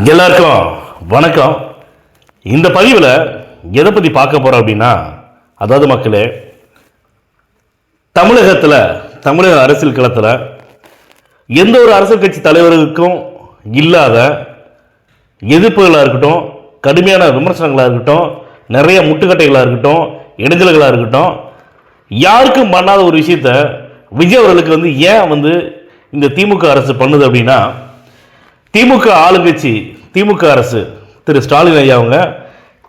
எல்லாருக்கும் வணக்கம். இந்த பதிவில் எதை பற்றி பார்க்க போகிறோம் அப்படின்னா, அதாவது மக்களே, தமிழக அரசியல் களத்தில் எந்த ஒரு அரசியல் கட்சி தலைவர்களுக்கும் இல்லாத எதிர்ப்புகளாக இருக்கட்டும், கடுமையான விமர்சனங்களாக இருக்கட்டும், நிறைய முட்டுக்கட்டைகளாக இருக்கட்டும், இடைஞ்சல்களாக இருக்கட்டும், யாருக்கும் பண்ணாத ஒரு விஷயத்த விஜய் அவர்களுக்கு ஏன் இந்த திமுக அரசு பண்ணுது அப்படின்னா, திமுக ஆளுங்கட்சி திமுக அரசு திரு ஸ்டாலின் ஐயா அவங்க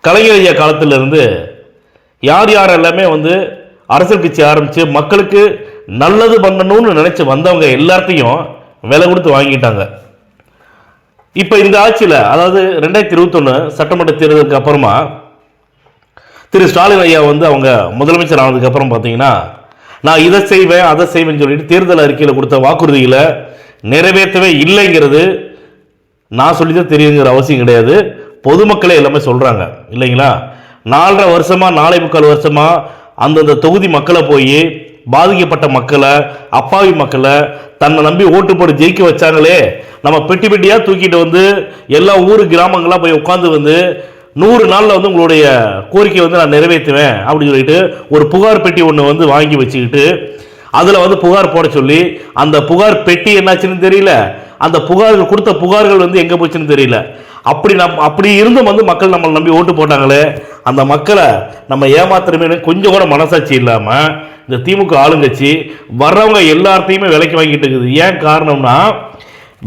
கலைஞர் ஐயா காலத்திலிருந்து யார் எல்லாமே அரசியல் கட்சி ஆரம்பித்து மக்களுக்கு நல்லது பண்ணணும்னு நினச்சி வந்தவங்க எல்லாத்தையும் விலை கொடுத்து வாங்கிட்டாங்க. இப்போ இந்த ஆட்சியில், அதாவது 2021 சட்டமன்ற தேர்தலுக்கு அப்புறமா திரு ஸ்டாலின் ஐயா அவங்க முதலமைச்சர் ஆனதுக்கு அப்புறம் பார்த்தீங்கன்னா, நான் இதை செய்வேன் அதை செய்வேன்னு சொல்லிட்டு தேர்தல் அறிக்கையில் கொடுத்த வாக்குறுதிகளை நிறைவேற்றவே இல்லைங்கிறது நான் சொல்லிதான் தெரியுங்கிற அவசியம் கிடையாது. பொதுமக்களே எல்லாமே சொல்கிறாங்க இல்லைங்களா. 4.5 வருஷமா 4.25 வருஷமா அந்தந்த தொகுதி மக்களை போய் பாதிக்கப்பட்ட மக்களை, அப்பாவி மக்களை தன்னை நம்பி ஓட்டு போட்டு ஜெயிக்க வச்சாங்களே, நம்ம பெட்டி பெட்டியாக தூக்கிட்டு எல்லா ஊர் கிராமங்களாக போய் உட்காந்து 100 நாளில் உங்களுடைய கோரிக்கை நான் நிறைவேற்றுவேன் அப்படின்னு சொல்லிட்டு ஒரு புகார் பெட்டி ஒன்று வாங்கி வச்சுக்கிட்டு அதில் புகார் போட சொல்லி, அந்த புகார் பெட்டி என்னாச்சுன்னு தெரியல, அந்த புகார்கள் கொடுத்த புகார்கள் எங்கே போச்சுன்னு தெரியல. அப்படி இருந்தும் மக்கள் நம்மளை நம்பி ஓட்டு போட்டாங்களே, அந்த மக்களை நம்ம ஏமாத்துறமே கொஞ்சம் கூட மனசாட்சி இல்லாமல் இந்த திமுக ஆளுங்கட்சி வர்றவங்க எல்லாத்தையுமே விலைக்கு வாங்கிட்டு இருக்குது. ஏன் காரணம்னா,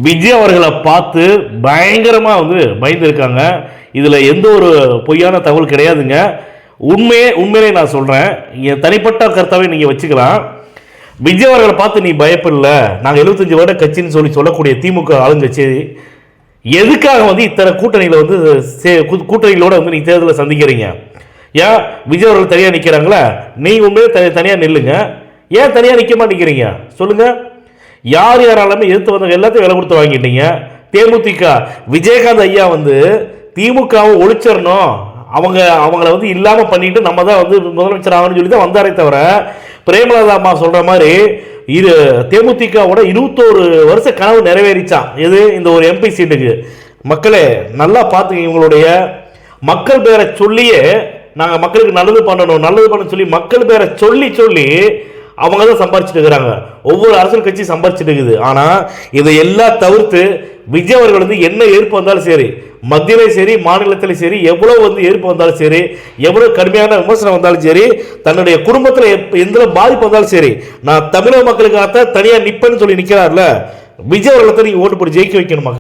விஜய் அவர்களை பார்த்து பயங்கரமாக பயந்துருக்காங்க. இதில் எந்த ஒரு பொய்யான தகவல் கிடையாதுங்க. உண்மையிலே நான் சொல்கிறேன், என் தனிப்பட்ட கருத்தாவே நீங்கள் வச்சுக்கலாம். விஜய் அவர்களை பார்த்து நீ பயப்படல, நாங்கள் 75 வருட கட்சின்னு சொல்லக்கூடிய திமுக ஆளுங்கட்சி எதுக்காக இத்தனை கூட்டணிகளை கூட்டணிகளோட நீ தேர்தலில் சந்திக்கிறீங்க? ஏன் விஜய் அவர்கள் தனியாக நிற்கிறாங்களா? நீங்கள் உண்மையிலே தனியாக நில்லுங்க. ஏன் தனியாக நிற்க மாட்டேங்கிறீங்க சொல்லுங்கள். யாராலுமே எதிர்த்து வந்தவங்க எல்லாத்தையும் விலை கொடுத்து வாங்கிட்டீங்க. தேமுதிக விஜயகாந்த் ஐயா திமுகவை ஒழிச்சிடணும், அவங்கள இல்லாமல் பண்ணிட்டு நம்ம தான் முதலமைச்சர் ஆகணும்னு சொல்லி தான் வந்தாரே தவிர, பிரேமலதா அம்மா சொல்ற மாதிரி தேமுதிகவோட 21 வருஷ கனவு நிறைவேறிச்சான். எது? இந்த ஒரு எம்பி சீட்டுக்கு. மக்களே நல்லா பார்த்துங்க, இவங்களுடைய மக்கள் பேரை சொல்லியே நாங்கள் மக்களுக்கு நல்லது பண்ண சொல்லி மக்கள் பேரை சொல்லி அவங்க தான் சம்பாரிச்சுட்டு இருக்கிறாங்க. ஒவ்வொரு அரசியல் கட்சி சம்பாரிச்சுட்டு இருக்குது. ஆனால் இதையெல்லாம் தவிர்த்து விஜய் அவர்கள் என்ன எதிர்ப்பு வந்தாலும் சரி, மத்தியிலே சரி மாநிலத்திலே சரி, எவ்வளவு எதிர்ப்பு வந்தாலும் சரி, எவ்வளவு கடுமையான விமர்சனம் வந்தாலும் சரி, தன்னுடைய குடும்பத்தில் எந்த பாதிப்பு வந்தாலும் சரி, நான் தமிழக மக்களுக்காக தனியாக நிற்பேன்னு சொல்லி நிற்கிறார்ல, விஜய் அவர்களை நீங்க ஓட்டு போட்டு ஜெயிக்க வைக்கணுமா?